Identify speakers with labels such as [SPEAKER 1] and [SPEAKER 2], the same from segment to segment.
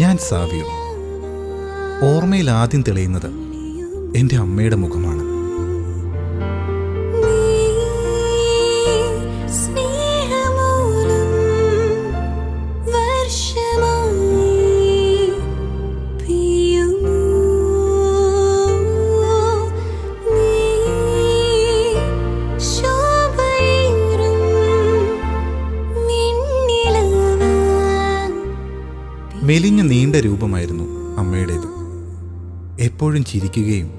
[SPEAKER 1] ഞാൻ സാവിയോ. ഓർമ്മയിൽ ആദ്യം തെളിയുന്നത് എൻ്റെ അമ്മയുടെ മുഖമാണ്. മെലിഞ്ഞ നീണ്ട രൂപമായിരുന്നു അമ്മയുടേത്. എപ്പോഴും ചിരിക്കുകയും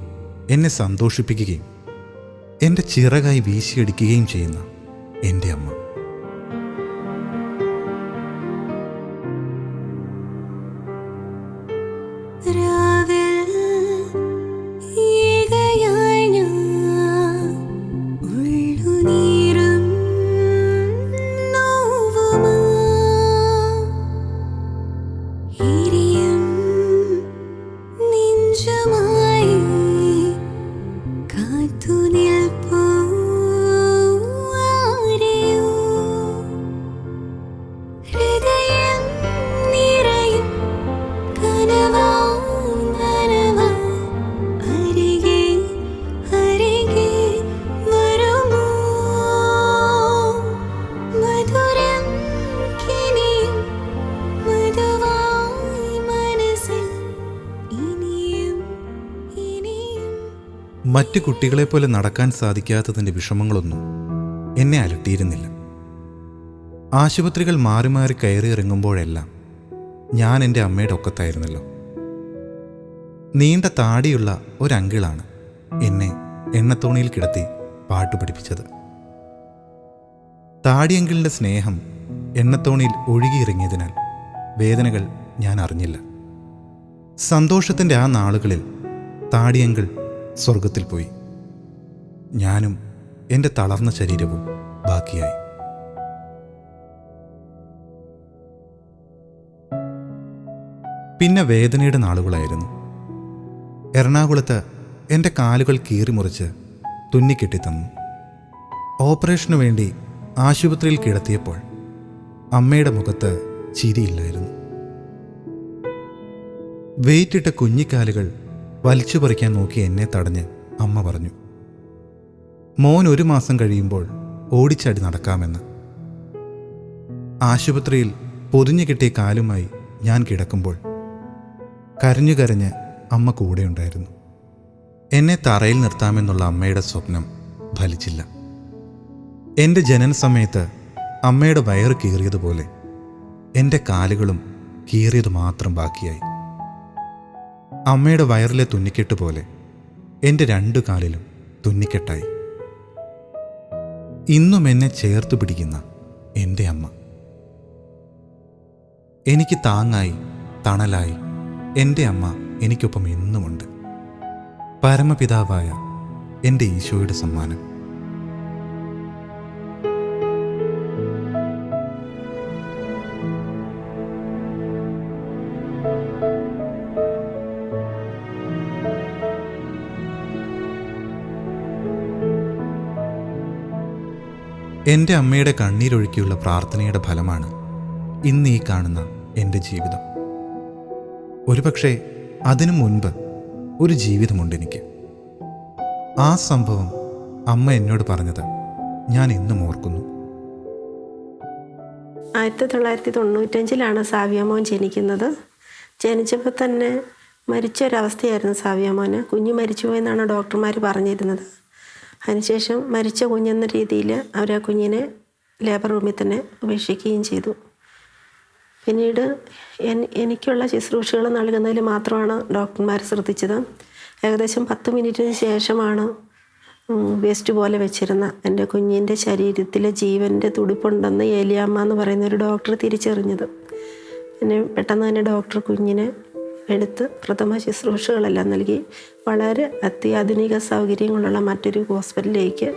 [SPEAKER 1] എന്നെ സന്തോഷിപ്പിക്കുകയും എൻ്റെ ചിറകായി വീശിയടിക്കുകയും ചെയ്യുന്ന എൻ്റെ അമ്മ. മറ്റു കുട്ടികളെപ്പോലെ നടക്കാൻ സാധിക്കാത്തതിൻ്റെ വിഷമങ്ങളൊന്നും എന്നെ അലട്ടിയിരുന്നില്ല. ആശുപത്രികൾ മാറി മാറി കയറി ഇറങ്ങുമ്പോഴെല്ലാം ഞാൻ എൻ്റെ അമ്മയുടെ ഒക്കത്തായിരുന്നല്ലോ. നീണ്ട താടിയുള്ള ഒരങ്കിളാണ് എന്നെ എണ്ണത്തോണിയിൽ കിടത്തി പാട്ട് പഠിപ്പിച്ചത്. താടിയങ്കിളിൻ്റെ സ്നേഹം എണ്ണത്തോണിയിൽ ഒഴുകിയിറങ്ങിയതിനാൽ വേദനകൾ ഞാൻ അറിഞ്ഞില്ല. സന്തോഷത്തിൻ്റെ ആ നാളുകളിൽ താടിയങ്കിൾ സ്വർഗത്തിൽ പോയി. ഞാനും എൻ്റെ തളർന്ന ശരീരവും ബാക്കിയായി. പിന്നെ വേദനയുടെ നാളുകളായിരുന്നു. എറണാകുളത്ത് എൻ്റെ കാലുകൾ കീറിമുറിച്ച് തുന്നിക്കെട്ടിത്തന്നു. ഓപ്പറേഷനു വേണ്ടി ആശുപത്രിയിൽ കിടത്തിയപ്പോൾ അമ്മയുടെ മുഖത്ത് ചിരിയില്ലായിരുന്നു. വെയിറ്റിട്ട കുഞ്ഞിക്കാലുകൾ വലിച്ചു പറിക്കാൻ നോക്കി എന്നെ തടഞ്ഞ് അമ്മ പറഞ്ഞു, മോൻ 1 മാസം കഴിയുമ്പോൾ ഓടിച്ചാടി നടക്കാമെന്ന്. ആശുപത്രിയിൽ പൊതിഞ്ഞു കിട്ടിയ കാലുമായി ഞാൻ കിടക്കുമ്പോൾ കരഞ്ഞു കരഞ്ഞ് അമ്മ കൂടെയുണ്ടായിരുന്നു. എന്നെ തറയിൽ നിർത്താമെന്നുള്ള അമ്മയുടെ സ്വപ്നം ഫലിച്ചില്ല. എൻ്റെ ജനന സമയത്ത് അമ്മയുടെ വയറ് കീറിയതുപോലെ എൻ്റെ കാലുകളും കീറിയത് മാത്രം ബാക്കിയായി. അമ്മയുടെ വയറിലെ തുന്നിക്കെട്ട് പോലെ എൻ്റെ 2 കാലിലും തുന്നിക്കെട്ടായി. ഇന്നും എന്നെ ചേർത്ത് പിടിക്കുന്ന എൻ്റെ അമ്മ. എനിക്ക് താങ്ങായി തണലായി എൻ്റെ അമ്മ എനിക്കൊപ്പം എന്നുമുണ്ട്. പരമപിതാവായ എൻ്റെ ഈശോയുടെ സമ്മാനം. എൻ്റെ അമ്മയുടെ കണ്ണീരൊഴുക്കിയുള്ള പ്രാർത്ഥനയുടെ ഫലമാണ് ഇന്ന് ഈ കാണുന്ന എൻ്റെ ജീവിതം. ഒരുപക്ഷെ അതിനു മുൻപ് ഒരു ജീവിതമുണ്ടെനിക്ക്. ആ സംഭവം അമ്മ എന്നോട് പറഞ്ഞത് ഞാൻ ഇന്നും ഓർക്കുന്നു.
[SPEAKER 2] 1995 സാവിയമോൻ ജനിക്കുന്നത്. ജനിച്ചപ്പോൾ തന്നെ മരിച്ചൊരവസ്ഥയായിരുന്നു സാവിയമോന്. കുഞ്ഞ് മരിച്ചുപോയെന്നാണ് ഡോക്ടർമാർ പറഞ്ഞിരുന്നത്. അതിനുശേഷം മരിച്ച കുഞ്ഞെന്ന രീതിയിൽ അവർ ആ കുഞ്ഞിനെ ലേബർ റൂമിൽ തന്നെ ഉപേക്ഷിക്കുകയും ചെയ്തു. പിന്നീട് എനിക്കുള്ള ശുശ്രൂഷകൾ നൽകുന്നതിൽ മാത്രമാണ് ഡോക്ടർമാർ ശ്രദ്ധിച്ചത്. ഏകദേശം 10 മിനിറ്റിന് ശേഷമാണ് വേസ്റ്റ് പോലെ വെച്ചിരുന്ന എൻ്റെ കുഞ്ഞിൻ്റെ ശരീരത്തിൽ ജീവൻ്റെ തുടിപ്പുണ്ടെന്ന് ഏലിയാമ്മ എന്ന് പറയുന്ന ഒരു ഡോക്ടർ തിരിച്ചറിഞ്ഞത്. പിന്നെ പെട്ടെന്ന് തന്നെ ഡോക്ടർ കുഞ്ഞിനെ എടുത്ത് പ്രഥമ ശുശ്രൂഷകളെല്ലാം നൽകി വളരെ അത്യാധുനിക സൗകര്യങ്ങളുള്ള മറ്റൊരു ഹോസ്പിറ്റലിലേക്ക്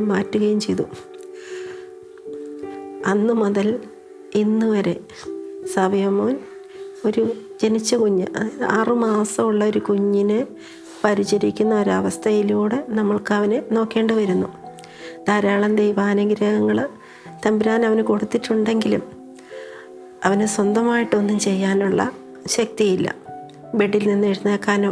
[SPEAKER 2] മാറ്റുകയും ചെയ്തു. അന്ന് മുതൽ ഇന്ന് വരെ സാവിയമോൻ ഒരു ജനിച്ച കുഞ്ഞ്, 6 മാസമുള്ള ഒരു കുഞ്ഞിനെ പരിചരിക്കുന്ന ഒരവസ്ഥയിലൂടെ നമ്മൾക്ക് അവനെ നോക്കേണ്ടി വരുന്നു. ധാരാളം ദൈവാനുഗ്രഹങ്ങൾ തമ്പുരാൻ അവന് കൊടുത്തിട്ടുണ്ടെങ്കിലും അവന് സ്വന്തമായിട്ടൊന്നും ചെയ്യാനുള്ള ശക്തിയില്ല. ബെഡിൽ നിന്ന് എഴുന്നേൽക്കാനോ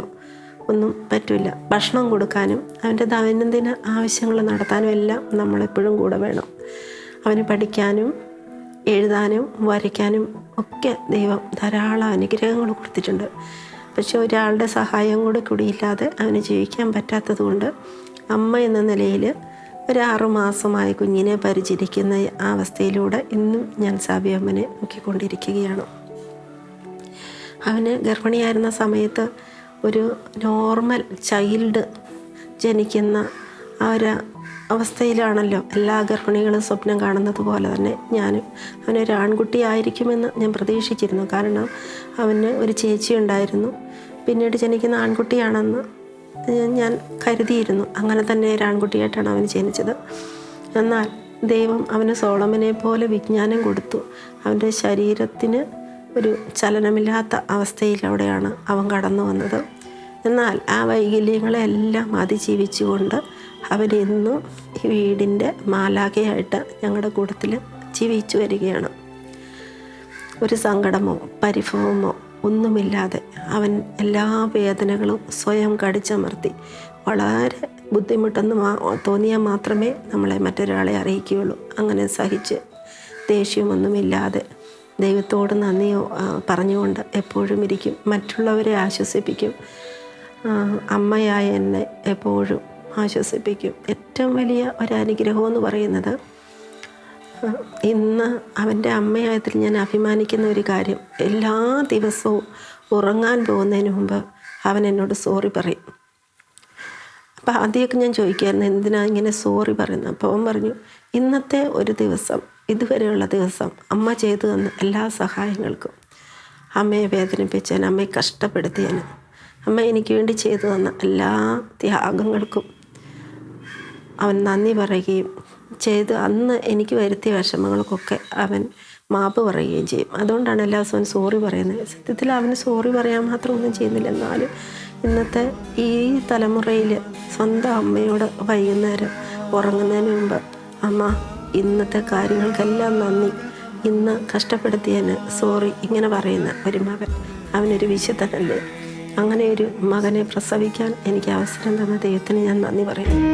[SPEAKER 2] ഒന്നും പറ്റില്ല. ഭക്ഷണം കൊടുക്കാനും അവൻ്റെ ദൈനംദിന ആവശ്യങ്ങൾ നടത്താനും എല്ലാം നമ്മളെപ്പോഴും കൂടെ വേണം. അവന് പഠിക്കാനും എഴുതാനും വരയ്ക്കാനും ഒക്കെ ദൈവം ധാരാളം അനുഗ്രഹങ്ങൾ കൊടുത്തിട്ടുണ്ട്. പക്ഷെ ഒരാളുടെ സഹായം കൂടി ഇല്ലാതെ അവന് ജീവിക്കാൻ പറ്റാത്തത് കൊണ്ട് അമ്മ എന്ന നിലയിൽ ഒരു 6 മാസമായ കുഞ്ഞിനെ പരിചരിക്കുന്ന ആ അവസ്ഥയിലൂടെ ഇന്നും ഞാൻ സാവിയമ്മനെ നോക്കിക്കൊണ്ടിരിക്കുകയാണ്. അവന് ഗർഭിണിയായിരുന്ന സമയത്ത് ഒരു നോർമൽ ചൈൽഡ് ജനിക്കുന്ന ആ ഒരു അവസ്ഥയിലാണല്ലോ എല്ലാ ഗർഭിണികളും സ്വപ്നം കാണുന്നത് പോലെ തന്നെ ഞാനും അവനൊരു ആൺകുട്ടിയായിരിക്കുമെന്ന് ഞാൻ പ്രതീക്ഷിച്ചിരുന്നു. കാരണം അവന് ഒരു ചേച്ചി ഉണ്ടായിരുന്നു. പിന്നീട് ജനിക്കുന്ന ആൺകുട്ടിയാണെന്ന് ഞാൻ കരുതിയിരുന്നു. അങ്ങനെ തന്നെ ഒരു ആൺകുട്ടിയായിട്ടാണ് അവന് ജനിച്ചത്. എന്നാൽ ദൈവം അവന് സോളമനെ പോലെ വിജ്ഞാനം കൊടുത്തു. അവൻ്റെ ശരീരത്തിന് ഒരു ചലനമില്ലാത്ത അവസ്ഥയിലൂടെയാണ് അവൻ കടന്നു വന്നത്. എന്നാൽ ആ വൈകല്യങ്ങളെല്ലാം അതിജീവിച്ചുകൊണ്ട് അവൻ ഇന്നും ഈ വീടിൻ്റെ മാലാഖയായിട്ട് ഞങ്ങളുടെ കൂട്ടത്തിൽ ജീവിച്ചു വരികയാണ്. ഒരു സങ്കടമോ പരിഭവമോ ഒന്നുമില്ലാതെ അവൻ എല്ലാ വേദനകളും സ്വയം കടിച്ചമർത്തി വളരെ ബുദ്ധിമുട്ടെന്ന് തോന്നിയാൽ മാത്രമേ നമ്മളെ മറ്റൊരാളെ അറിയിക്കുകയുള്ളൂ. അങ്ങനെ സഹിച്ച് ദേഷ്യമൊന്നുമില്ലാതെ ദൈവത്തോട് നന്ദിയോ പറഞ്ഞുകൊണ്ട് എപ്പോഴും ഇരിക്കും. മറ്റുള്ളവരെ ആശ്വസിപ്പിക്കും. അമ്മയായ എന്നെ എപ്പോഴും ആശ്വസിപ്പിക്കും. ഏറ്റവും വലിയ ഒരനുഗ്രഹം എന്ന് പറയുന്നത് ഇന്ന് അവൻ്റെ അമ്മയായതിൽ ഞാൻ അഭിമാനിക്കുന്ന ഒരു കാര്യം, എല്ലാ ദിവസവും ഉറങ്ങാൻ പോകുന്നതിന് മുമ്പ് അവൻ എന്നോട് സോറി പറയും. അപ്പോൾ ആദ്യമൊക്കെ ഞാൻ ചോദിക്കുമായിരുന്നു എന്തിനാ ഇങ്ങനെ സോറി പറയുന്നത്. അപ്പോൾ അവൻ പറഞ്ഞു, ഇന്നത്തെ ഒരു ദിവസം, ഇതുവരെയുള്ള ദിവസം അമ്മ ചെയ്തു തന്ന എല്ലാ സഹായങ്ങൾക്കും, അമ്മയെ വേദനിപ്പിച്ചതിന്, അമ്മയെ കഷ്ടപ്പെടുത്തിയതിന്, അമ്മ എനിക്ക് വേണ്ടി ചെയ്തു തന്ന എല്ലാ ത്യാഗങ്ങൾക്കും അവൻ നന്ദി പറയുകയും ചെയ്ത് അന്ന് എനിക്ക് വരുത്തിയ വിഷമങ്ങൾക്കൊക്കെ അവൻ മാപ്പ് പറയുകയും ചെയ്യും. അതുകൊണ്ടാണ് എല്ലാ ദിവസവും സോറി പറയുന്നത്. സത്യത്തിൽ അവന് സോറി പറയാൻ മാത്രം ഒന്നും ചെയ്യുന്നില്ല. എന്നാലും ഇന്നത്തെ ഈ തലമുറയിൽ സ്വന്തം അമ്മയോട് വൈകുന്നേരം ഉറങ്ങുന്നതിന് മുമ്പ്, അമ്മ ഇന്നത്തെ കാര്യങ്ങൾക്കെല്ലാം നന്ദി, ഇന്ന് കഷ്ടപ്പെടുത്തിയതിന് സോറി, ഇങ്ങനെ പറയുന്ന ഒരു മകൻ അവനൊരു വിശുദ്ധനല്ലേ. അങ്ങനെ ഒരു മകനെ പ്രസവിക്കാൻ എനിക്ക് അവസരം തന്ന ദൈവത്തിന് ഞാൻ നന്ദി പറയുന്നു.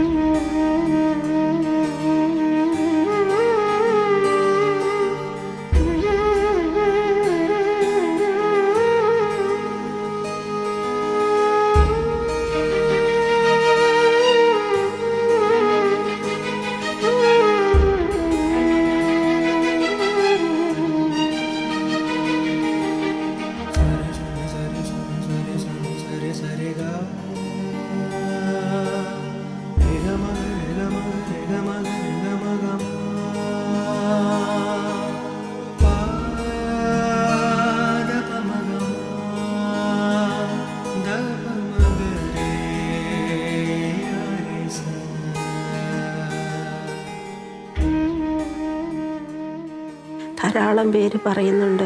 [SPEAKER 2] ധാരാളം പേര് പറയുന്നുണ്ട്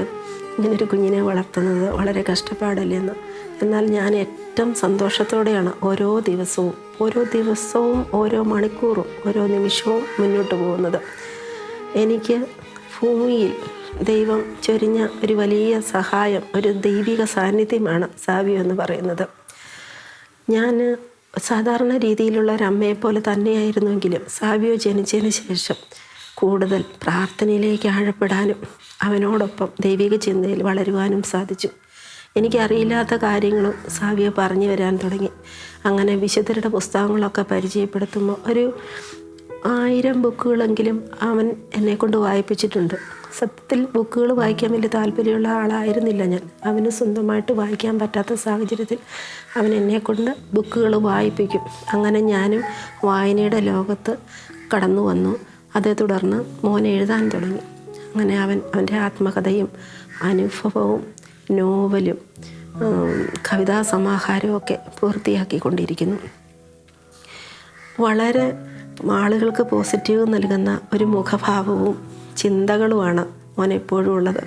[SPEAKER 2] ഇങ്ങനൊരു കുഞ്ഞിനെ വളർത്തുന്നത് വളരെ കഷ്ടപ്പാടല്ലെന്ന്. എന്നാൽ ഞാൻ ഏറ്റവും സന്തോഷത്തോടെയാണ് ഓരോ ദിവസവും ഓരോ മണിക്കൂറും ഓരോ നിമിഷവും മുന്നോട്ട് പോകുന്നത്. എനിക്ക് ഭൂമിയിൽ ദൈവം ചൊരിഞ്ഞ ഒരു വലിയ സഹായം, ഒരു ദൈവിക സാന്നിധ്യമാണ് സാവിയോ എന്ന് പറയുന്നത്. ഞാൻ സാധാരണ രീതിയിലുള്ള ഒരമ്മയെപ്പോലെ തന്നെയായിരുന്നുവെങ്കിലും സാവിയോ ജനിച്ചതിന് ശേഷം കൂടുതൽ പ്രാർത്ഥനയിലേക്ക് ആഴപ്പെടാനും അവനോടൊപ്പം ദൈവിക ചിന്തയിൽ വളരുവാനും സാധിച്ചു. എനിക്കറിയില്ലാത്ത കാര്യങ്ങളും സാവിയോ പറഞ്ഞു വരാൻ തുടങ്ങി. അങ്ങനെ വിശുദ്ധരുടെ പുസ്തകങ്ങളൊക്കെ പരിചയപ്പെടുത്തുമ്പോൾ ഒരു 1000 ബുക്കുകളെങ്കിലും അവൻ എന്നെക്കൊണ്ട് വായിപ്പിച്ചിട്ടുണ്ട്. സത്യത്തിൽ ബുക്കുകൾ വായിക്കാൻ വലിയ താല്പര്യമുള്ള ആളായിരുന്നില്ല ഞാൻ. അവന് സ്വന്തമായിട്ട് വായിക്കാൻ പറ്റാത്ത സാഹചര്യത്തിൽ അവൻ എന്നെക്കൊണ്ട് ബുക്കുകൾ വായിപ്പിക്കും. അങ്ങനെ ഞാനും വായനയുടെ ലോകത്ത് കടന്നു വന്നു. അതേ തുടർന്ന് മോൻ എഴുതാൻ തുടങ്ങി. അങ്ങനെ അവൻ്റെ ആത്മകഥയും അനുഭവവും നോവലും കവിതാ സമാഹാരവും ഒക്കെ പൂർത്തിയാക്കിക്കൊണ്ടിരിക്കുന്നു. വളരെ ആളുകൾക്ക് പോസിറ്റീവ് നൽകുന്ന ഒരു മുഖഭാവവും ചിന്തകളുമാണ് മോൻ എപ്പോഴും ഉള്ളത്.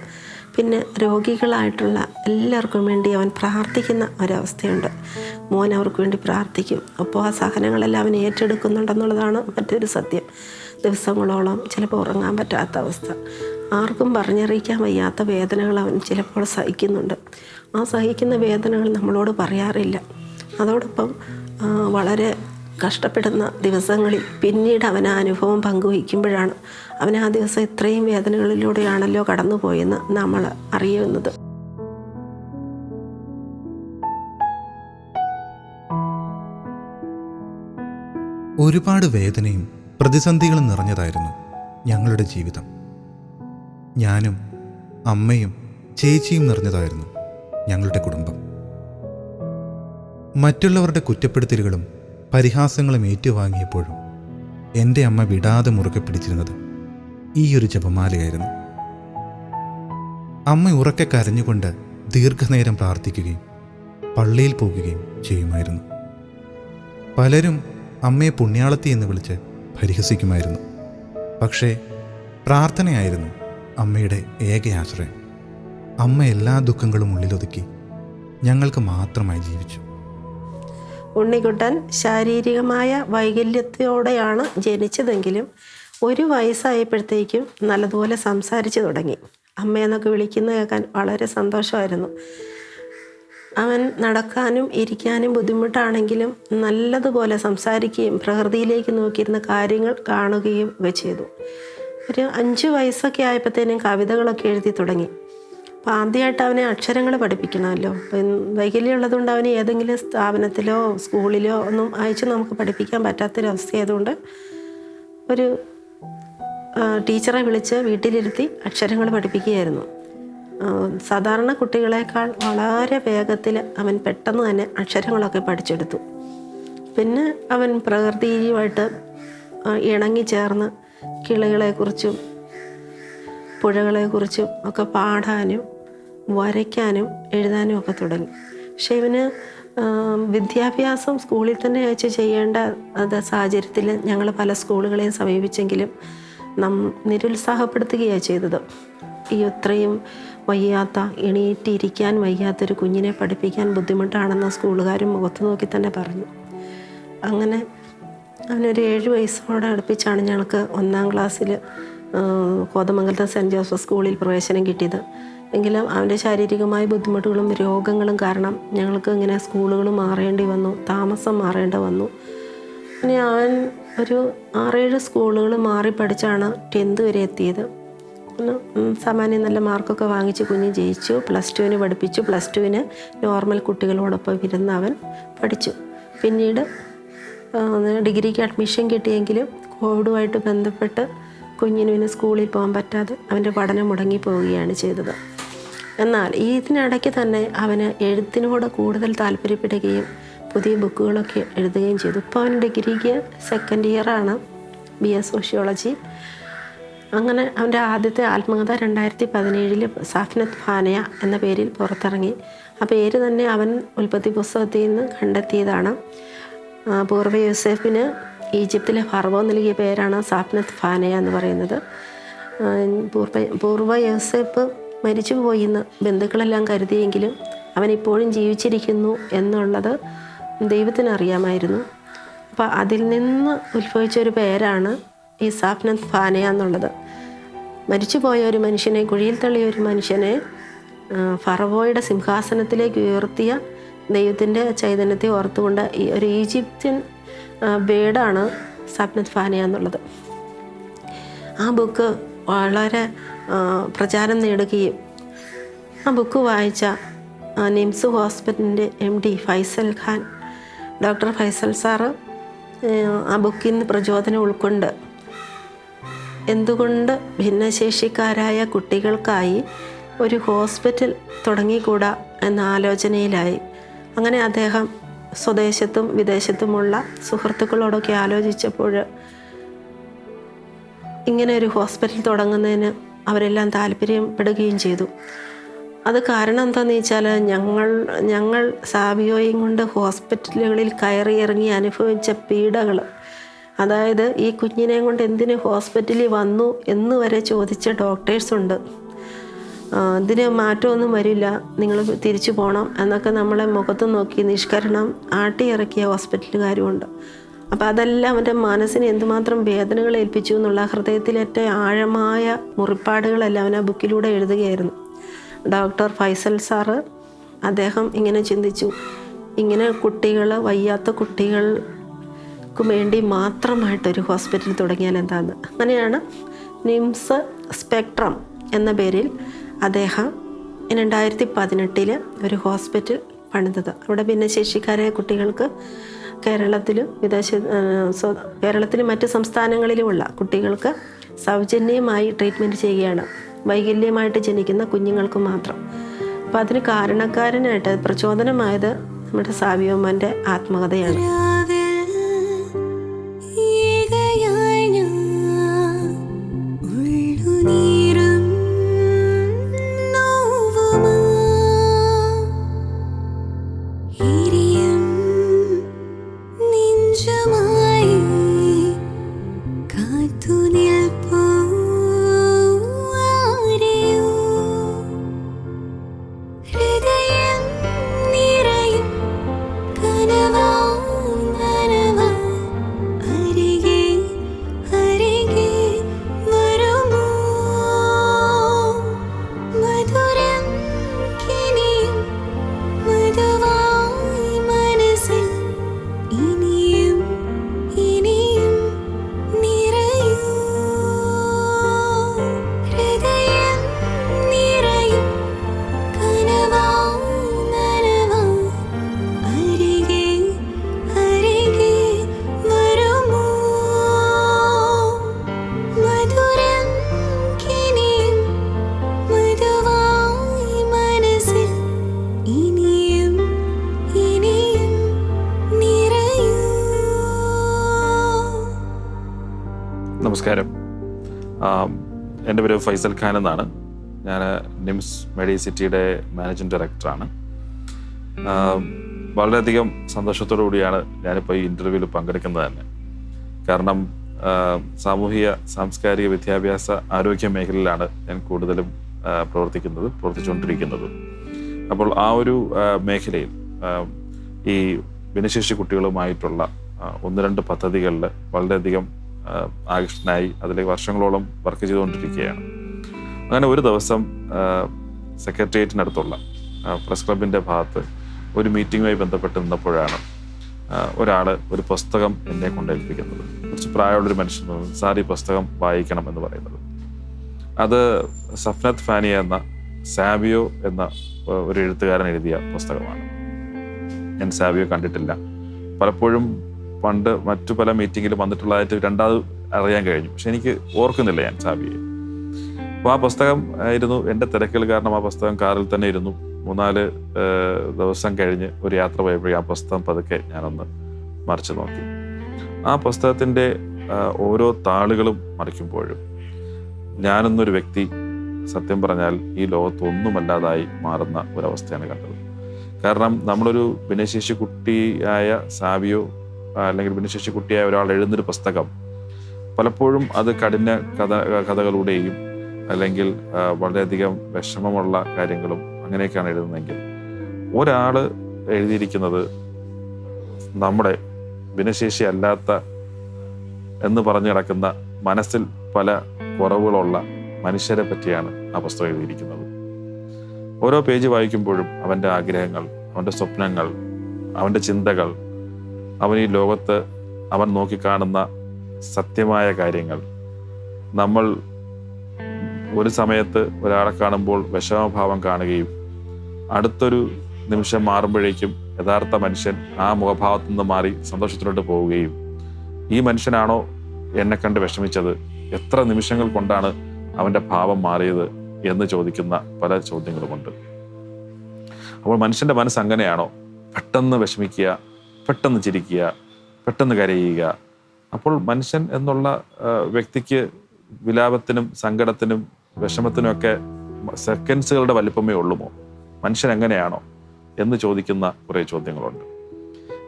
[SPEAKER 2] പിന്നെ രോഗികളായിട്ടുള്ള എല്ലാവർക്കും വേണ്ടി അവൻ പ്രാർത്ഥിക്കുന്ന ഒരവസ്ഥയുണ്ട്. മോൻ അവർക്ക് വേണ്ടി പ്രാർത്ഥിക്കും. അപ്പോൾ ആ സഹനങ്ങളെല്ലാം അവൻ ഏറ്റെടുക്കുന്നുണ്ടെന്നുള്ളതാണ് മറ്റൊരു സത്യം. ദിവസങ്ങളോളം ചിലപ്പോൾ ഉറങ്ങാൻ പറ്റാത്ത അവസ്ഥ, ആർക്കും പറഞ്ഞറിയിക്കാൻ വയ്യാത്ത വേദനകൾ അവൻ ചിലപ്പോൾ സഹിക്കുന്നുണ്ട്. ആ സഹിക്കുന്ന വേദനകൾ നമ്മളോട് പറയാറില്ല. അതോടൊപ്പം വളരെ കഷ്ടപ്പെടുന്ന ദിവസങ്ങളിൽ പിന്നീട് അവൻ ആ അനുഭവം പങ്കുവയ്ക്കുമ്പോഴാണ് അവൻ ആ ദിവസം ഇത്രയും വേദനകളിലൂടെയാണല്ലോ കടന്നുപോയെന്ന് നമ്മൾ അറിയുന്നത്.
[SPEAKER 1] ഒരുപാട് വേദനയും പ്രതിസന്ധികളും നിറഞ്ഞതായിരുന്നു ഞങ്ങളുടെ ജീവിതം. ഞാനും അമ്മയും ചേച്ചിയും നിറഞ്ഞതായിരുന്നു ഞങ്ങളുടെ കുടുംബം. മറ്റുള്ളവരുടെ കുറ്റപ്പെടുത്തലുകളും പരിഹാസങ്ങളും ഏറ്റുവാങ്ങിയപ്പോഴും എൻ്റെ അമ്മ വിടാതെ മുറുകെ പിടിച്ചിരുന്നത് ഈ ഒരു ജപമാലയായിരുന്നു. അമ്മ ഉറക്കെ കരഞ്ഞുകൊണ്ട് ദീർഘനേരം പ്രാർത്ഥിക്കുകയും പള്ളിയിൽ പോകുകയും ചെയ്യുമായിരുന്നു. പലരും അമ്മയെ പുണ്യാളത്തി എന്ന് വിളിച്ച് പരിഹസിക്കുമായിരുന്നു. പക്ഷേ പ്രാർത്ഥനയായിരുന്നു അമ്മയുടെ ഏക ആശ്രയം. അമ്മ എല്ലാ ദുഃഖങ്ങളും ഉള്ളിലൊതുക്കി ഞങ്ങൾക്ക് മാത്രമായി ജീവിച്ചു.
[SPEAKER 2] ഉണ്ണിക്കുട്ടൻ ശാരീരികമായ വൈകല്യത്തോടെയാണ് ജനിച്ചതെങ്കിലും 1 വയസ്സായപ്പോഴത്തേക്കും നല്ലതുപോലെ സംസാരിച്ചു തുടങ്ങി. അമ്മയെന്നൊക്കെ വിളിക്കുന്നത് കേൾക്കാൻ വളരെ സന്തോഷമായിരുന്നു. അവൻ നടക്കാനും ഇരിക്കാനും ബുദ്ധിമുട്ടാണെങ്കിലും നല്ലതുപോലെ സംസാരിക്കുകയും പ്രകൃതിയിലേക്ക് നോക്കിയിരുന്ന കാര്യങ്ങൾ കാണുകയും ഒക്കെ ചെയ്തു. ഒരു 5 വയസ്സൊക്കെ ആയപ്പോഴത്തേനും കവിതകളൊക്കെ എഴുതി തുടങ്ങി. അപ്പോൾ ആദ്യമായിട്ട് അവനെ അക്ഷരങ്ങൾ പഠിപ്പിക്കണമല്ലോ. അപ്പം വൈകല്യമുള്ളതുകൊണ്ട് അവന് ഏതെങ്കിലും സ്ഥാപനത്തിലോ സ്കൂളിലോ ഒന്നും അയച്ച് നമുക്ക് പഠിപ്പിക്കാൻ പറ്റാത്തൊരവസ്ഥയായതുകൊണ്ട് ഒരു ടീച്ചറെ വിളിച്ച് വീട്ടിലിരുത്തി അക്ഷരങ്ങൾ പഠിപ്പിക്കുകയായിരുന്നു. സാധാരണ കുട്ടികളെക്കാൾ വളരെ വേഗത്തിൽ അവൻ പെട്ടെന്ന് തന്നെ അക്ഷരങ്ങളൊക്കെ പഠിച്ചെടുത്തു. പിന്നെ അവൻ പ്രകൃതിയുമായിട്ട് ഇണങ്ങിച്ചേർന്ന് കിളികളെക്കുറിച്ചും പുഴകളെക്കുറിച്ചും ഒക്കെ പാടാനും വരയ്ക്കാനും എഴുതാനും ഒക്കെ തുടങ്ങി. പക്ഷേ ഇവന് വിദ്യാഭ്യാസം സ്കൂളിൽ തന്നെ അയച്ച് ചെയ്യേണ്ട സാഹചര്യത്തിൽ ഞങ്ങൾ പല സ്കൂളുകളെയും സമീപിച്ചെങ്കിലും നിരുത്സാഹപ്പെടുത്തുകയാണ് ചെയ്തത്. ഈ ഇത്രയും വയ്യാത്ത, എണീറ്റിരിക്കാൻ വയ്യാത്തൊരു കുഞ്ഞിനെ പഠിപ്പിക്കാൻ ബുദ്ധിമുട്ടാണെന്ന് സ്കൂളുകാരും മുഖത്ത് നോക്കി തന്നെ പറഞ്ഞു. അങ്ങനെ അവനൊരു 7 വയസ്സോടെ അടുപ്പിച്ചാണ് ഞങ്ങൾക്ക് 1-ാം ക്ലാസ്സിൽ കോതമംഗലത്തെ സെൻറ്റ് ജോസഫ് സ്കൂളിൽ പ്രവേശനം കിട്ടിയത്. എങ്കിലും അവൻ്റെ ശാരീരികമായ ബുദ്ധിമുട്ടുകളും രോഗങ്ങളും കാരണം ഞങ്ങൾക്ക് ഇങ്ങനെ സ്കൂളുകൾ മാറേണ്ടി വന്നു, താമസം മാറേണ്ടി വന്നു. പിന്നെ അവൻ ഒരു 6-7 സ്കൂളുകൾ മാറി പഠിച്ചാണ് 10th വരെ എത്തിയത്. സാമാന്യം നല്ല മാർക്കൊക്കെ വാങ്ങിച്ച് കുഞ്ഞ് ജയിച്ചു. +2 പഠിപ്പിച്ചു. +2 നോർമൽ കുട്ടികളോടൊപ്പം ഇരുന്ന് അവൻ പഠിച്ചു. പിന്നീട് ഡിഗ്രിക്ക് അഡ്മിഷൻ കിട്ടിയെങ്കിലും കോവിഡുമായിട്ട് ബന്ധപ്പെട്ട് കുഞ്ഞിന് സ്കൂളിൽ പോകാൻ പറ്റാതെ അവൻ്റെ പഠനം മുടങ്ങി പോവുകയാണ് ചെയ്തത്. എന്നാൽ ഇതിനിടയ്ക്ക് തന്നെ അവന് എഴുത്തിനോട് കൂടുതൽ താല്പര്യപ്പെടുകയും പുതിയ ബുക്കുകളൊക്കെ എഴുതുകയും ചെയ്തു. ഇപ്പോൾ അവൻ ഡിഗ്രിക്ക് 2nd ഇയറാണ്, BA സോഷ്യോളജി. അങ്ങനെ അവൻ്റെ ആദ്യത്തെ ആത്മകഥ 2017 സാഫ്നത്ത് ഫാനയ എന്ന പേരിൽ പുറത്തിറങ്ങി. ആ പേര് തന്നെ അവൻ ഉൽപ്പത്തി പുസ്തകത്തിൽ നിന്ന് കണ്ടെത്തിയതാണ്. പൂർവ്വ യൂസഫിന് ഈജിപ്തിലെ ഫറവോ നൽകിയ പേരാണ് സാഫ്നത്ത് ഫാനയ എന്ന് പറയുന്നത്. പൂർവ്വ യൂസഫ് മരിച്ചുപോയിന്ന് ബന്ധുക്കളെല്ലാം കരുതിയെങ്കിലും അവൻ ഇപ്പോഴും ജീവിച്ചിരിക്കുന്നു എന്നുള്ളത് ദൈവത്തിന് അറിയാമായിരുന്നു. അപ്പോൾ അതിൽ നിന്ന് ഉത്ഭവിച്ചൊരു പേരാണ് ഈ സാഫ്നത്ത് ഫാനയ എന്നുള്ളത്. മരിച്ചുപോയ ഒരു മനുഷ്യനെ, കുഴിയിൽ തള്ളിയ ഒരു മനുഷ്യനെ ഫറവോയുടെ സിംഹാസനത്തിലേക്ക് ഉയർത്തിയ ദൈവത്തിൻ്റെ ചൈതന്യത്തെ ഓർത്തുകൊണ്ട് ഈ ഒരു ഈജിപ്ഷ്യൻ ബേഡാണ് സാഫ്നത്ത് ഫാനയ എന്നുള്ളത്. ആ ബുക്ക് വളരെ പ്രചാരം നേടുകയും ആ ബുക്ക് വായിച്ച നിംസ് ഹോസ്പിറ്റലിൻ്റെ MD Faisal Khan, doctor Faisal sir ആ ബുക്കിൽ നിന്ന് പ്രചോദനം ഉൾക്കൊണ്ട് എന്തുകൊണ്ട് ഭിന്നശേഷിക്കാരായ കുട്ടികൾക്കായി ഒരു ഹോസ്പിറ്റൽ തുടങ്ങിക്കൂടാ എന്ന ആലോചനയിലായി. അങ്ങനെ അദ്ദേഹം സ്വദേശത്തും വിദേശത്തുമുള്ള സുഹൃത്തുക്കളോടൊക്കെ ആലോചിച്ചപ്പോൾ ഇങ്ങനെ ഒരു ഹോസ്പിറ്റൽ തുടങ്ങുന്നതിന് അവരെല്ലാം താല്പര്യപ്പെടുകയും ചെയ്തു. അത് കാരണം എന്താണെന്ന് വെച്ചാൽ ഞങ്ങൾ സാവിയോയും കൊണ്ട് ഹോസ്പിറ്റലുകളിൽ കയറി ഇറങ്ങി അനുഭവിച്ച പീഡകൾ അതായത് ഈ കുഞ്ഞിനെയും കൊണ്ട് എന്തിന് ഹോസ്പിറ്റലിൽ വന്നു എന്ന് വരെ ചോദിച്ച ഡോക്ടേഴ്സുണ്ട്. ഇതിന് മാറ്റമൊന്നും വരില്ല, നിങ്ങൾ തിരിച്ചു പോകണം എന്നൊക്കെ നമ്മളെ മുഖത്ത് നോക്കി നിഷ്കരണം ആട്ടിയിറക്കിയ ഹോസ്പിറ്റലുകാരുമുണ്ട്. അപ്പോൾ അതെല്ലാം അവൻ്റെ മനസ്സിന് എന്തുമാത്രം വേദനകൾ ഏൽപ്പിച്ചു എന്നുള്ള ഹൃദയത്തിലേറ്റ ആഴമായ മുറിപ്പാടുകളെല്ലാം അവൻ ആ ബുക്കിലൂടെ എഴുതുകയായിരുന്നു. ഡോക്ടർ ഫൈസൽ സാറ് അദ്ദേഹം ഇങ്ങനെ ചിന്തിച്ചു, ഇങ്ങനെ കുട്ടികൾ, വയ്യാത്ത കുട്ടികൾക്ക് വേണ്ടി മാത്രമായിട്ടൊരു ഹോസ്പിറ്റൽ തുടങ്ങിയാൽ എന്താന്ന്. അങ്ങനെയാണ് നിംസ് സ്പെക്ട്രം എന്ന പേരിൽ അദ്ദേഹം 2018 ഒരു ഹോസ്പിറ്റൽ പണിതത്. അവിടെ ഭിന്നശേഷിക്കാരായ കുട്ടികൾക്ക് കേരളത്തിലും കേരളത്തിലും മറ്റ് സംസ്ഥാനങ്ങളിലുമുള്ള കുട്ടികൾക്ക് സൗജന്യമായി ട്രീറ്റ്മെൻറ്റ് ചെയ്യുകയാണ്, വൈകല്യമായിട്ട് ജനിക്കുന്ന കുഞ്ഞുങ്ങൾക്ക് മാത്രം. അപ്പോൾ അതിന് കാരണക്കാരനായിട്ട് പ്രചോദനമായത് നമ്മുടെ സാവിയോമ്മൻ്റെ ആത്മകഥയാണ്.
[SPEAKER 3] നമസ്കാരം. എൻ്റെ പേര് ഫൈസൽ ഖാൻ എന്നാണ്. ഞാൻ നിംസ് മെഡിസിറ്റിയുടെ മാനേജിംഗ് ഡയറക്ടറാണ്. വളരെയധികം സന്തോഷത്തോടു കൂടിയാണ് ഞാനിപ്പോൾ ഈ ഇൻ്റർവ്യൂവിൽ പങ്കെടുക്കുന്നത് തന്നെ. കാരണം സാമൂഹിക സാംസ്കാരിക വിദ്യാഭ്യാസ ആരോഗ്യ മേഖലയിലാണ് ഞാൻ കൂടുതലും പ്രവർത്തിച്ചുകൊണ്ടിരിക്കുന്നത്. അപ്പോൾ ആ ഒരു മേഖലയിൽ ഈ ഭിന്നശേഷി കുട്ടികളുമായിട്ടുള്ള 1-2 പദ്ധതികളിൽ വളരെയധികം ആകർഷനായി അതിൽ വർഷങ്ങളോളം വർക്ക് ചെയ്തുകൊണ്ടിരിക്കുകയാണ്. അങ്ങനെ ഒരു ദിവസം സെക്രട്ടേറിയറ്റിനടുത്തുള്ള പ്രസ് ക്ലബിൻ്റെ ഭാഗത്ത് ഒരു മീറ്റിങ്ങുമായി ബന്ധപ്പെട്ട് നിന്നപ്പോഴാണ് ഒരാൾ ഒരു പുസ്തകം എന്നെ കൊണ്ടേൽപ്പിക്കുന്നത്. കുറച്ച് പ്രായമുള്ളൊരു മനുഷ്യൻ, സാർ ഈ പുസ്തകം വായിക്കണം എന്ന് പറയുന്നത്. അത് സഫ്നത്ത് ഫാനിയ എന്ന സാവിയോ എന്ന ഒരു എഴുത്തുകാരൻ എഴുതിയ പുസ്തകമാണ്. ഞാൻ സാവിയോ കണ്ടിട്ടില്ല. പലപ്പോഴും പണ്ട് മറ്റു പല മീറ്റിങ്ങിലും വന്നിട്ടുള്ളതായിട്ട് രണ്ടാമത് അറിയാൻ കഴിഞ്ഞു, പക്ഷെ എനിക്ക് ഓർക്കുന്നില്ല ഞാൻ സാവിയെ. അപ്പോൾ ആ പുസ്തകം ആയിരുന്നു എൻ്റെ തിരക്കുകൾ കാരണം ആ പുസ്തകം കാറിൽ തന്നെ ഇരുന്നു. 3-4 ദിവസം കഴിഞ്ഞ് ഒരു യാത്ര പോയപ്പോഴേ ആ പുസ്തകം പതുക്കെ ഞാനൊന്ന് മറിച്ച് നോക്കി. ആ പുസ്തകത്തിൻ്റെ ഓരോ താളുകളും മറിക്കുമ്പോഴും ഞാനെന്നൊരു വ്യക്തി സത്യം പറഞ്ഞാൽ ഈ ലോകത്തൊന്നുമല്ലാതായി മാറുന്ന ഒരവസ്ഥയാണ് കണ്ടത്. കാരണം നമ്മളൊരു ഭിന്നശേഷി കുട്ടിയായ സാവിയോ അല്ലെങ്കിൽ ഭിന്നശേഷി കുട്ടിയായ ഒരാൾ എഴുതുന്നൊരു പുസ്തകം പലപ്പോഴും അത് കഠിന കഥകളുടെയും അല്ലെങ്കിൽ വളരെയധികം വിഷമമുള്ള കാര്യങ്ങളും അങ്ങനെയൊക്കെയാണ് എഴുതുന്നതെങ്കിൽ ഒരാൾ എഴുതിയിരിക്കുന്നത് നമ്മുടെ ഭിന്നശേഷി അല്ലാത്ത എന്ന് പറഞ്ഞു കിടക്കുന്ന മനസ്സിൽ പല കുറവുകളുള്ള മനുഷ്യരെ പറ്റിയാണ് ആ പുസ്തകം എഴുതിയിരിക്കുന്നത്. ഓരോ പേജ് വായിക്കുമ്പോഴും അവൻ്റെ ആഗ്രഹങ്ങൾ, അവൻ്റെ സ്വപ്നങ്ങൾ, അവൻ്റെ ചിന്തകൾ, അവൻ ഈ ലോകത്ത് അവൻ നോക്കിക്കാണുന്ന സത്യമായ കാര്യങ്ങൾ, നമ്മൾ ഒരു സമയത്ത് ഒരാളെ കാണുമ്പോൾ വിഷമഭാവം കാണുകയും അടുത്തൊരു നിമിഷം മാറുമ്പോഴേക്കും യഥാർത്ഥ മനുഷ്യൻ ആ മുഖഭാവത്തു നിന്ന് മാറി സന്തോഷത്തിലോട്ട് പോവുകയും ഈ മനുഷ്യനാണോ എന്നെ കണ്ട് വിഷമിച്ചത്, എത്ര നിമിഷങ്ങൾ കൊണ്ടാണ് അവൻ്റെ ഭാവം മാറിയത് എന്ന് ചോദിക്കുന്ന പല ചോദ്യങ്ങളുമുണ്ട്. അപ്പോൾ മനുഷ്യൻ്റെ മനസ്സ് അങ്ങനെയാണോ? പെട്ടെന്ന് വിഷമിക്കുക, പെട്ടെന്ന് ചിരിക്കുക, പെട്ടെന്ന് കരയുക. അപ്പോൾ മനുഷ്യൻ എന്നുള്ള വ്യക്തിക്ക് വിലാപത്തിനും സങ്കടത്തിനും വിഷമത്തിനും ഒക്കെ സെക്കൻഡ്സുകളുടെ വലിപ്പമേ ഉള്ളുമോ? മനുഷ്യൻ എങ്ങനെയാണോ എന്ന് ചോദിക്കുന്ന കുറേ ചോദ്യങ്ങളുണ്ട്.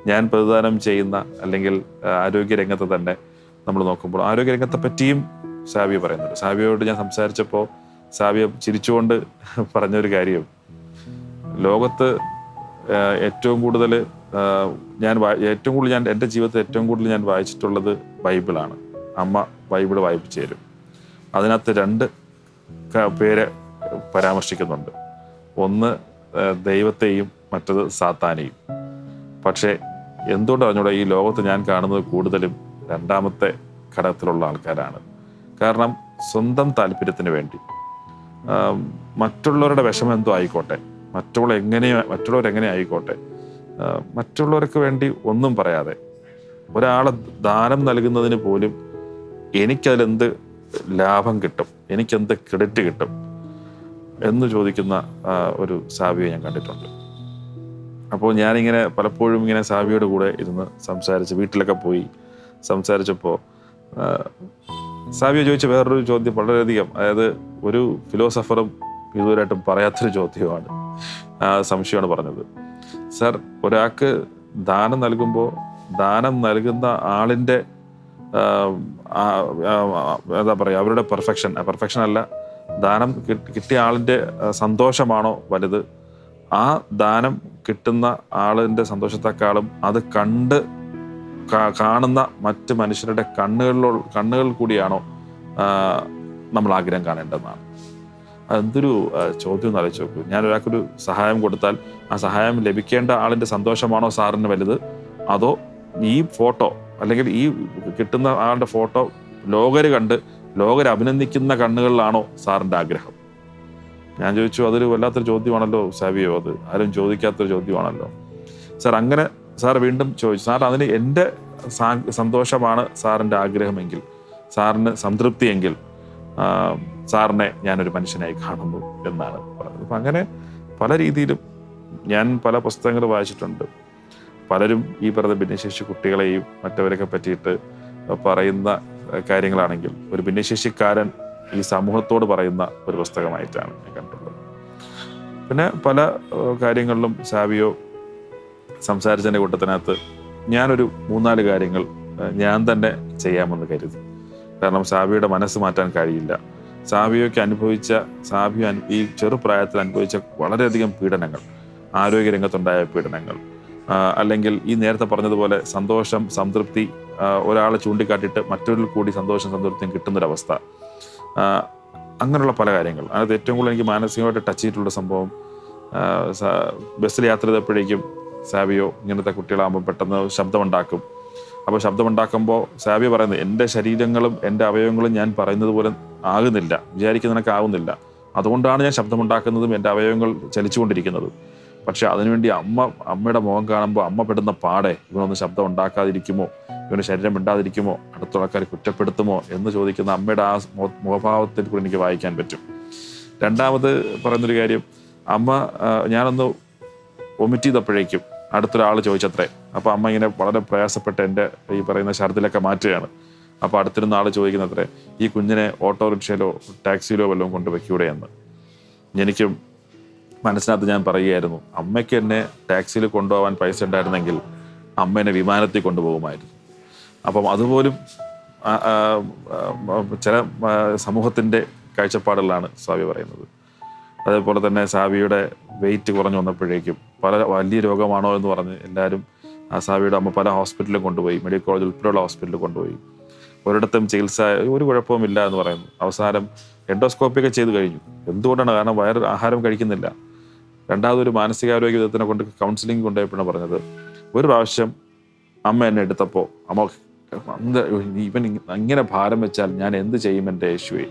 [SPEAKER 3] ഞാൻ പ്രതിദാനം ചെയ്യുന്ന അല്ലെങ്കിൽ ആരോഗ്യരംഗത്ത് തന്നെ നമ്മൾ നോക്കുമ്പോൾ ആരോഗ്യരംഗത്തെ പറ്റിയും സാവിയ പറയുന്നുണ്ട്. സാവിയോട് ഞാൻ സംസാരിച്ചപ്പോൾ സാവിയ ചിരിച്ചുകൊണ്ട് പറഞ്ഞൊരു കാര്യം, ലോകത്ത് ഏറ്റവും കൂടുതൽ ഞാൻ എൻ്റെ ജീവിതത്തിൽ ഏറ്റവും കൂടുതൽ ഞാൻ വായിച്ചിട്ടുള്ളത് ബൈബിളാണ്. അമ്മ ബൈബിൾ വായിപ്പിച്ചു തരും. അതിനകത്ത് 2 പേരെ പരാമർശിക്കുന്നുണ്ട്. ഒന്ന് ദൈവത്തെയും മറ്റത് സാത്താനെയും. പക്ഷേ എന്തുകൊണ്ട് അറിഞ്ഞൂടെ, ഈ ലോകത്ത് ഞാൻ കാണുന്നത് കൂടുതലും 2ാമത്തെ ഘടകത്തിലുള്ള ആൾക്കാരാണ്. കാരണം സ്വന്തം താല്പര്യത്തിന് വേണ്ടി മറ്റുള്ളവരുടെ വിഷമം എന്തോ ആയിക്കോട്ടെ, മറ്റുള്ളവരെങ്ങനെ ആയിക്കോട്ടെ, മറ്റുള്ളവർക്ക് വേണ്ടി ഒന്നും പറയാതെ ഒരാളെ ദാനം നൽകുന്നതിന് പോലും എനിക്കതിലെന്ത് ലാഭം കിട്ടും, എനിക്കെന്ത് ക്രെഡിറ്റ് കിട്ടും എന്ന് ചോദിക്കുന്ന ഒരു സാവിയെ ഞാൻ കണ്ടിട്ടുണ്ട്. അപ്പോൾ ഞാനിങ്ങനെ പലപ്പോഴും ഇങ്ങനെ സാവിയോട് കൂടെ ഇരുന്ന് സംസാരിച്ച് വീട്ടിലൊക്കെ പോയി സംസാരിച്ചപ്പോൾ സാവിയ ചോദിച്ച വേറൊരു ചോദ്യം വളരെയധികം, അതായത് ഒരു ഫിലോസഫറും ഇതുവരെയായിട്ടും പറയാത്തൊരു ചോദ്യമാണ്, സംശയമാണ് പറഞ്ഞത്. സർ, ഒരാൾക്ക് ദാനം നൽകുമ്പോൾ ദാനം നൽകുന്ന ആളിൻ്റെ എന്താ പറയുക, അവരുടെ പെർഫെക്ഷൻ അല്ല, ദാനം കിട്ടിയ ആളിൻ്റെ സന്തോഷമാണോ വലുത്, ആ ദാനം കിട്ടുന്ന ആളിൻ്റെ സന്തോഷത്തെക്കാളും അത് കാണുന്ന മറ്റ് മനുഷ്യരുടെ കണ്ണുകളിൽ കൂടിയാണോ നമ്മൾ ആഗ്രഹം കാണേണ്ടതെന്നാണ്. അതെന്തൊരു ചോദ്യം എന്ന് ആലോചിച്ച് നോക്കൂ. ഞാൻ ഒരാൾക്കൊരു സഹായം കൊടുത്താൽ ആ സഹായം ലഭിക്കേണ്ട ആളിൻ്റെ സന്തോഷമാണോ സാറിന് വലുത്, അതോ ഈ ഫോട്ടോ അല്ലെങ്കിൽ ഈ കിട്ടുന്ന ആളുടെ ഫോട്ടോ ലോകര് അഭിനന്ദിക്കുന്ന കണ്ണുകളിലാണോ സാറിൻ്റെ ആഗ്രഹം? ഞാൻ ചോദിച്ചു, അതൊരു വല്ലാത്തൊരു ചോദ്യമാണല്ലോ സാവിയോ, അത് ആരും ചോദിക്കാത്തൊരു ചോദ്യമാണല്ലോ. സാർ അങ്ങനെ സാർ വീണ്ടും ചോദിച്ചു, സാർ അതിന് എൻ്റെ സന്തോഷമാണ് സാറിൻ്റെ ആഗ്രഹമെങ്കിൽ, സാറിന് സംതൃപ്തിയെങ്കിൽ സാറിനെ ഞാനൊരു മനുഷ്യനായി കാണുന്നു എന്നാണ് പറഞ്ഞത്. അപ്പം അങ്ങനെ പല രീതിയിലും ഞാൻ പല പുസ്തകങ്ങൾ വായിച്ചിട്ടുണ്ട്. പലരും ഈ പറഞ്ഞ ഭിന്നശേഷി കുട്ടികളെയും മറ്റവരൊക്കെ പറ്റിയിട്ട് പറയുന്ന കാര്യങ്ങളാണെങ്കിൽ ഒരു ഭിന്നശേഷിക്കാരൻ ഈ സമൂഹത്തോട് പറയുന്ന ഒരു പുസ്തകമായിട്ടാണ് ഞാൻ കണ്ടിട്ടുള്ളത്. പിന്നെ പല കാര്യങ്ങളിലും സാവിയോ സംസാരിച്ചതിൻ്റെ കൂട്ടത്തിനകത്ത് ഞാനൊരു 3-4 കാര്യങ്ങൾ ഞാൻ തന്നെ ചെയ്യാമെന്ന് കരുതി. കാരണം സാവിയുടെ മനസ്സ് മാറ്റാൻ കഴിയില്ല. സാവിയോ ഈ ചെറുപ്രായത്തിൽ അനുഭവിച്ച വളരെയധികം പീഡനങ്ങൾ, ആരോഗ്യരംഗത്തുണ്ടായ പീഡനങ്ങൾ, അല്ലെങ്കിൽ ഈ നേരത്തെ പറഞ്ഞതുപോലെ സന്തോഷം, സംതൃപ്തി ഒരാളെ ചൂണ്ടിക്കാട്ടിയിട്ട് മറ്റൊരിൽ കൂടി സന്തോഷം, സംതൃപ്തിയും കിട്ടുന്നൊരവസ്ഥ, അങ്ങനെയുള്ള പല കാര്യങ്ങൾ. അതിനകത്ത് ഏറ്റവും കൂടുതൽ എനിക്ക് മാനസികമായിട്ട് ടച്ച് ചെയ്തിട്ടുള്ള സംഭവം, ബസ്സിൽ യാത്ര ചെയ്തപ്പോഴേക്കും സാവിയോ ഇങ്ങനത്തെ കുട്ടികളാകുമ്പോൾ പെട്ടെന്ന് ശബ്ദമുണ്ടാക്കും. അപ്പോൾ ശബ്ദമുണ്ടാക്കുമ്പോൾ സാവിയോ പറയുന്നത്, എൻ്റെ ശരീരങ്ങളും എൻ്റെ അവയവങ്ങളും ഞാൻ പറയുന്നത് പോലെ ആകുന്നില്ല, വിചാരിക്കുന്നതിനൊക്കെ ആവുന്നില്ല, അതുകൊണ്ടാണ് ഞാൻ ശബ്ദമുണ്ടാക്കുന്നതും എൻ്റെ അവയവങ്ങൾ ചലിച്ചുകൊണ്ടിരിക്കുന്നതും. പക്ഷെ അതിനുവേണ്ടി അമ്മയുടെ മുഖം കാണുമ്പോൾ അമ്മ പെടുന്ന പാടെ, ഇവനൊന്ന് ശബ്ദം ഉണ്ടാക്കാതിരിക്കുമോ, ഇവൻ്റെ ശരീരം മിണ്ടാതിരിക്കുമോ, അടുത്ത ആൾക്കാർ കുറ്റപ്പെടുത്തുമോ എന്ന് ചോദിക്കുന്ന അമ്മയുടെ ആ മുഖഭാവത്തിൽ കൂടി എനിക്ക് വായിക്കാൻ പറ്റും. 2ാമത് പറയുന്നൊരു കാര്യം, ഞാനൊന്ന് വൊമിറ്റ് ചെയ്തപ്പോഴേക്കും അടുത്തൊരാൾ ചോദിച്ചത്രേ. അപ്പോൾ അമ്മ ഇങ്ങനെ വളരെ പ്രയാസപ്പെട്ട് എൻ്റെ ഈ പറയുന്ന ഛർദിലൊക്കെ മാറ്റുകയാണ്. അപ്പോൾ അടുത്തിരുന്ന ആൾ ചോദിക്കുന്നത്രേ, ഈ കുഞ്ഞിനെ ഓട്ടോറിക്ഷയിലോ ടാക്സിയിലോ വല്ലതും കൊണ്ടുവയ്ക്കൂടെ എന്ന്. എനിക്കും മനസ്സിനകത്ത് ഞാൻ പറയുകയായിരുന്നു, അമ്മയ്ക്ക് എന്നെ ടാക്സിയിൽ കൊണ്ടുപോകാൻ പൈസ ഉണ്ടായിരുന്നെങ്കിൽ അമ്മ എന്നെ വിമാനത്തിൽ കൊണ്ടുപോകുമായിരുന്നു. അപ്പം അതുപോലും ചില സമൂഹത്തിൻ്റെ കാഴ്ചപ്പാടുകളാണ് സാവി പറയുന്നത്. അതേപോലെ തന്നെ സാവിയുടെ വെയിറ്റ് കുറഞ്ഞു വന്നപ്പോഴേക്കും വലിയ രോഗമാണോ എന്ന് പറഞ്ഞ് എല്ലാവരും സാവിയുടെ അമ്മ പല ഹോസ്പിറ്റലിലും കൊണ്ടുപോയി, മെഡിക്കൽ കോളേജ് ഉൾപ്പെടെയുള്ള ഹോസ്പിറ്റലിൽ കൊണ്ടുപോയി. ഒരിടത്തും ചികിത്സ ഒരു കുഴപ്പവുമില്ല എന്ന് പറയുന്നു. അവസാനം എൻഡോസ്കോപ്പിയൊക്കെ ചെയ്ത് കഴിഞ്ഞു. എന്തുകൊണ്ടാണ്? കാരണം ആഹാരം കഴിക്കുന്നില്ല. 2ാമതൊരു മാനസികാരോഗ്യ വിദഗ്ധനെ കൊണ്ട് കൗൺസിലിംഗ് കൊണ്ടുപോയപ്പോഴാണ് പറഞ്ഞത്, ഒരു പ്രാവശ്യം അമ്മ എന്നെ എടുത്തപ്പോൾ അമ്മ ഇവൻ അങ്ങനെ ഭാരം വെച്ചാൽ ഞാൻ എന്ത് ചെയ്യും എൻ്റെ യേശുവേ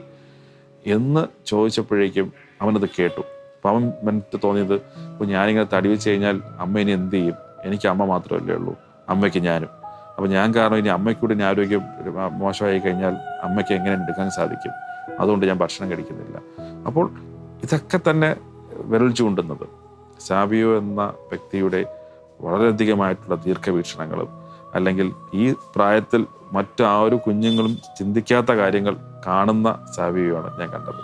[SPEAKER 3] എന്ന് ചോദിച്ചപ്പോഴേക്കും അവനത് കേട്ടു. അപ്പം അവൻ മനസ്സിൽ തോന്നിയത്, അപ്പോൾ ഞാനിങ്ങനെ തടി വെച്ച് കഴിഞ്ഞാൽ അമ്മ ഇനി എന്ത് ചെയ്യും? എനിക്ക് അമ്മ മാത്രമല്ലേ ഉള്ളൂ, അമ്മയ്ക്ക് ഞാനും. അപ്പോൾ ഞാൻ കാരണം ഇനി അമ്മയ്ക്കൂടെ ഇനി ആരോഗ്യം മോശമായി കഴിഞ്ഞാൽ അമ്മയ്ക്ക് എങ്ങനെ എടുക്കാൻ സാധിക്കും? അതുകൊണ്ട് ഞാൻ ഭക്ഷണം കഴിക്കുന്നില്ല. അപ്പോൾ ഇതൊക്കെ തന്നെ വിരൽ ചൂണ്ടുന്നത് സാവിയോ എന്ന വ്യക്തിയുടെ വളരെയധികമായിട്ടുള്ള ദീർഘവീക്ഷണങ്ങളും, അല്ലെങ്കിൽ ഈ പ്രായത്തിൽ മറ്റാരും കുഞ്ഞുങ്ങളും ചിന്തിക്കാത്ത കാര്യങ്ങൾ കാണുന്ന സാവിയോയാണ് ഞാൻ കണ്ടത്.